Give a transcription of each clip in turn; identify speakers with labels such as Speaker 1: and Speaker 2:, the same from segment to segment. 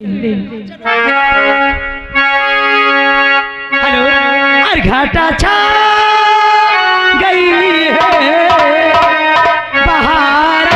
Speaker 1: Hello और घाटा छा गई है बहार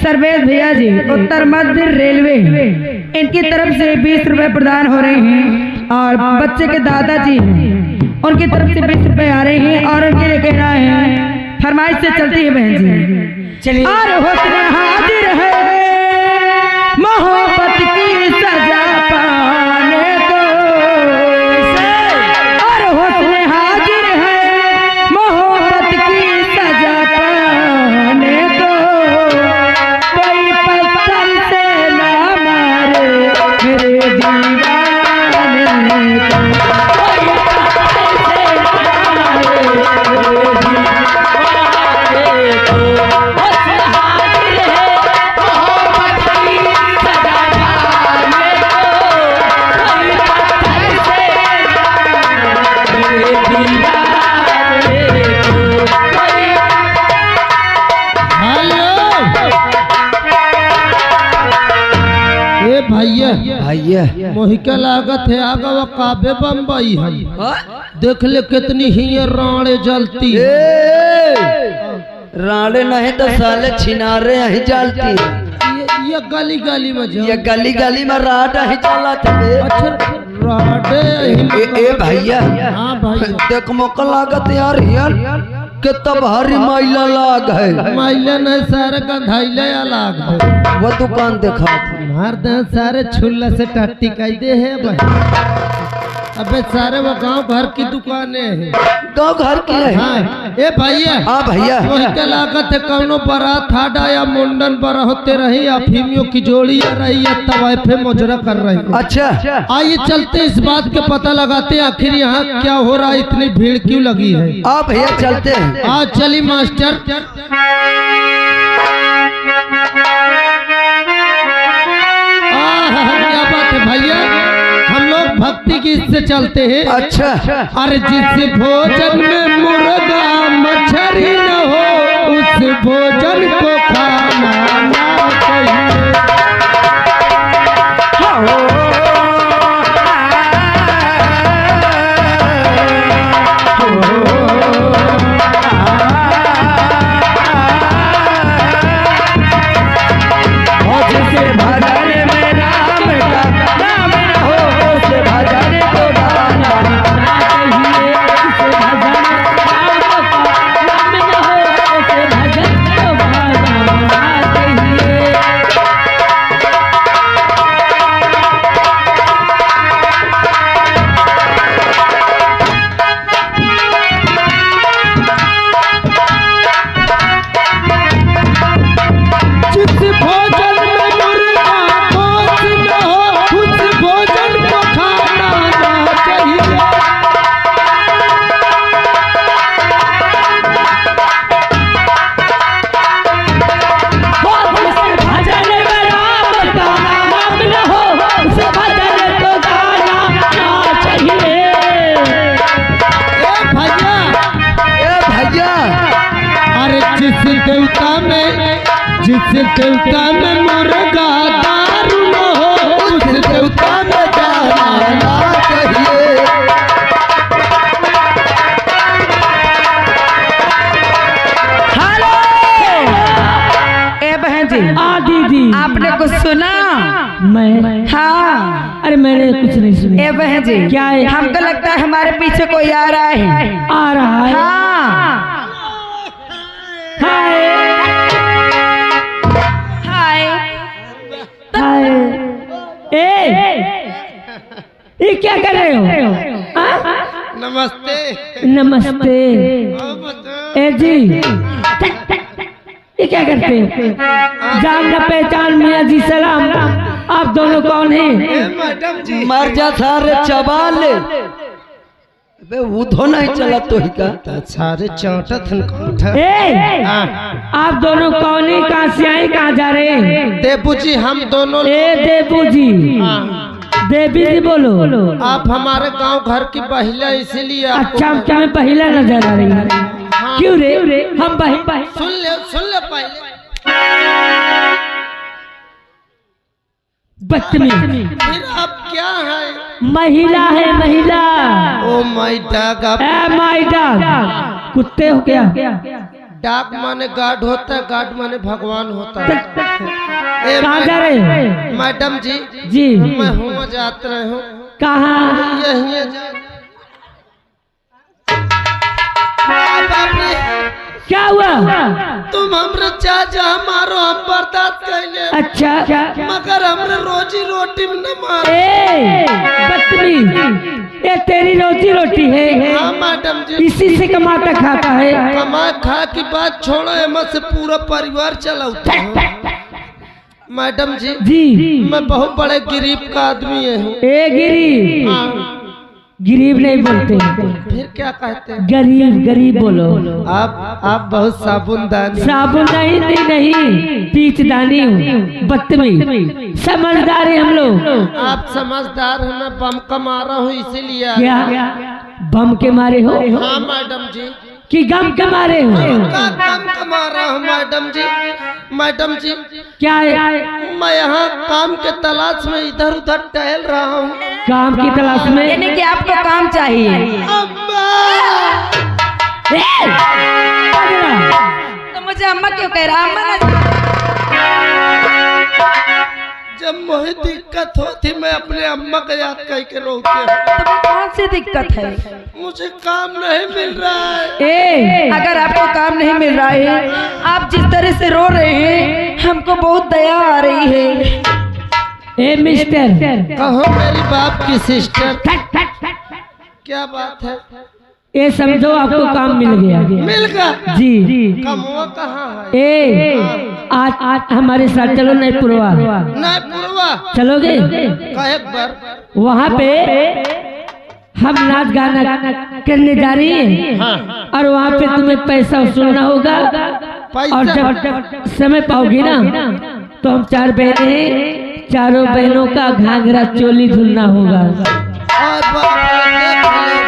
Speaker 1: सर्वेश भैया जी उत्तर मध्य रेलवे इनकी तरफ से 20 रुपए प्रदान हो रहे हैं और बच्चे के दादाजी उनकी तरफ से 20 रुपए आ रहे हैं और उनके लिए कहना है फरमाइश से चलती है बहन जी। चलिए और हुस्न हाजिर है मोहब्बत की सजा पाने को और हुस्न हाजिर है मोहब्बत की सजा पाने को
Speaker 2: भैया मोहिका लागत है आगा वो काबे बम्बई है देख ले कितनी ही राणे जलती
Speaker 3: राणे नहीं तो साले छिनारे ही जलती
Speaker 2: ये गली गली में
Speaker 3: ये गली गली में राड ही चला था।
Speaker 2: अच्छा राडे
Speaker 3: ए भैया
Speaker 2: हाँ भाई
Speaker 3: देख मौका लागत यार कितना भारी मैला लाग है।
Speaker 2: मैला नहीं सारे गंधाइले लाग है
Speaker 3: वो दुकान देखा
Speaker 2: मार दे सारे छुल्ला से टट्टी कह दे है भाई। अबे सारे वो गांव घर की दुकानें हैं
Speaker 3: गांव घर की है।
Speaker 2: हाँ ए भैया
Speaker 3: हाँ भैया
Speaker 2: वही के लागत है कौनो बारात हाडा या मुंडन पर होते रही अफीमियों की जोड़ी रही या तवाइफे मुजरा कर रही।
Speaker 3: अच्छा
Speaker 2: आइए चलते इस बात के पता लगाते आखिर यहाँ क्या हो रहा है इतनी भीड़ क्यों लगी है।
Speaker 3: आप भैया चलते हैं
Speaker 2: आज चली मास्टर क्या बात है भैया हम लोग भक्ति की इससे चलते हैं।
Speaker 3: अच्छा
Speaker 2: अरे जिस भोजन में मुर्गा मछली न हो उस भोजन को खाना ना चाहिए। जिस देवता में मुर्गा दारू न हो उस देवता में जाना चाहिए।
Speaker 1: हेलो ए बहन जी दीदी आपने कुछ सुना? मैं हाँ अरे मैंने कुछ नहीं सुना। ए बहन जी क्या है? हमको लगता है हमारे पीछे कोई आ रहा है। आ रहा है हाँ
Speaker 2: नमस्ते।
Speaker 4: नमस्ते।
Speaker 2: हाँ, बता।
Speaker 4: ए जी ये क्या करते हो? जान न पहचान मियाँ जी सलाम। आप दोनों कौन हैं?
Speaker 2: मैडम जी
Speaker 3: मर जा सारे चबाल ले बे उधो नहीं चला तो ही का
Speaker 2: सारे चौटा थन
Speaker 4: ए आप दोनों कौन हैं? कहाँ से आए, कहाँ जा रहे हैं?
Speaker 2: देबू जी हम दोनों
Speaker 4: ए देबू जी, देवी जी बोलो।
Speaker 2: आप हमारे गांव घर की महिला इसीलिए आपको
Speaker 4: अच्छा क्या मैं पहला नजर आ रही हूँ? क्यों रे हम बहन
Speaker 2: सुन ले पहले।
Speaker 4: बदतमीज
Speaker 2: फिर आप क्या है?
Speaker 4: महिला है महिला।
Speaker 2: Oh my dog. आप
Speaker 4: ए माय डॉग कुत्ते हो क्या?
Speaker 2: डॉग माने गार्ड होता है, गार्ड माने भगवान होता है।
Speaker 4: कहाँ जा रहे हो?
Speaker 2: मैडम जी
Speaker 4: जी
Speaker 2: मैं हूँ जात रहे हूँ
Speaker 4: कहाँ?
Speaker 2: यही
Speaker 4: क्या हुआ?
Speaker 2: तुम हमरे चाचा हमारो हम बर्दाश्त कैले,
Speaker 4: अच्छा
Speaker 2: मगर हमरे रोजी रोटी में न मार।
Speaker 4: ए बदतमीज ये तेरी रोजी रोटी है?
Speaker 2: हाँ मैडम जी
Speaker 4: इसी से कमाता खाता है?
Speaker 2: कमा खा की बात छोड़ो, एम से पूरा परिवार चलाता हूँ। मैडम जी मैं बहुत बड़े गरीब का आदमी हूँ।
Speaker 4: ए गिरी गरीब नहीं बोलते,
Speaker 2: फिर क्या कहते हैं?
Speaker 4: गरीब गरीब बोलो।
Speaker 2: आप बहुत साबुनदानी।
Speaker 4: साबुन नहीं पीचदानी हूँ। बदतमीज समझदार है हम लोग।
Speaker 2: आप समझदार हैं, मैं बम का मारा हूँ इसीलिए।
Speaker 4: क्या बम के मारे हो?
Speaker 2: हाँ मैडम जी।
Speaker 4: कि गम के मारे हो?
Speaker 2: काम कमा रहा हूँ मैडम जी। मैडम जी
Speaker 4: क्या है?
Speaker 2: मैं यहाँ काम के तलाश में इधर उधर टहल रहा हूँ।
Speaker 4: काम की तलाश में?
Speaker 1: यानी कि आपको काम चाहिए। तो मुझे अम्मा क्यों कह रहा? अम्मा ना
Speaker 2: जब मुझे दिक्कत होती मैं अपने अम्मा का याद कह के रोती हूँ।
Speaker 1: तुम्हें कौन सी दिक्कत है?
Speaker 2: मुझे काम नहीं मिल रहा है।
Speaker 1: अगर आपको काम नहीं मिल रहा है, आप जिस तरह से रो रहे हैं हमको बहुत दया आ रही है।
Speaker 4: ए मिस्टर
Speaker 2: कहो मेरी बाप की सिस्टर, क्या बात है?
Speaker 4: ये समझो आपको काम मिल गया।
Speaker 2: मिल गया
Speaker 4: जी।
Speaker 2: कमवा कहाँ है?
Speaker 4: आज हमारे साथ चलो नैपुरवा।
Speaker 2: नैपुरवा
Speaker 4: चलोगे?
Speaker 2: एक बार
Speaker 4: वहाँ पे हम नाच गाना करने जा रही हैं। और वहाँ पे तुम्हें पैसा वसूलना होगा। और जब समय पाओगी ना तो हम 4 बहनें हैं, चारों बहनों का घाघरा चोली धुलना होगा।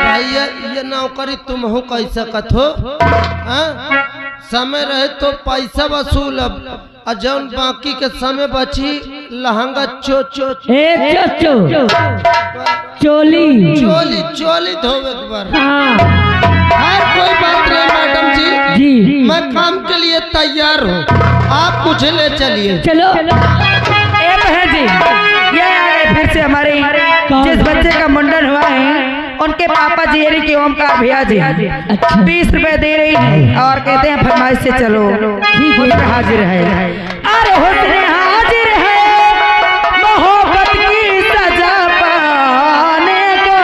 Speaker 2: भैया ये नौकरी तुम हो कैसे कथो? समय रहे तो पैसा वसूल, अब जौन बाकी के समय बची लहंगा चो चो
Speaker 4: चोली
Speaker 2: चोली धोवे एक बार।
Speaker 4: हाँ
Speaker 2: कोई बात नहीं मैडम जी, मैं काम के लिए तैयार हूँ, आप मुझे ले चलिए।
Speaker 4: चलो।
Speaker 1: ए बहन जी ये आ गए फिर से हमारे जिस बच्चे का मुंडन हुआ है उनके पापा जी यानी कि ओमकार भैया जी 20 रुपए दे रही है और कहते हैं फरमाइश से चलो। ठीक है हाजिर है। अरे हुस्न हाजिर है मोहब्बत की सजा पाने को।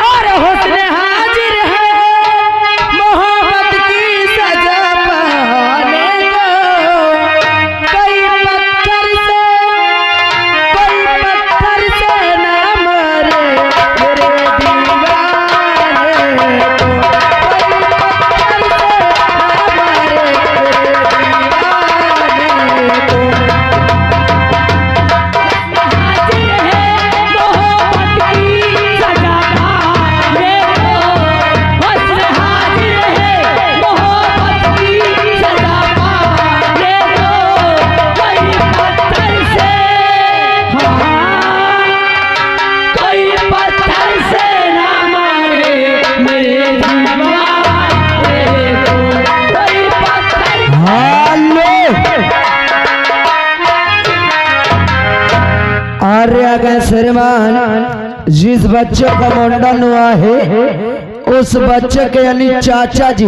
Speaker 1: अरे हुस्न हाजिर है मोहब्बत की सजा पाने को। कोई पत्थर से ना मरे मेरे दीवाने को।
Speaker 3: अरे अगर श्रीमान जिस बच्चों का मुंडन हुआ है उस बच्चे के यानी चाचा जी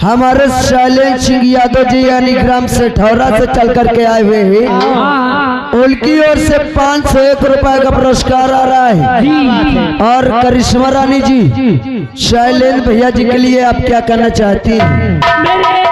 Speaker 3: हमारे शैलेंद्र सिंह यादव जी यानी ग्राम सेठौरा से चल करके आए हुए हैं। उनकी ओर से 501 रुपए का पुरस्कार आ रहा है। और करिश्मा रानी जी शैलेंद्र भैया जी के लिए आप क्या कहना चाहती हैं?
Speaker 4: मेरे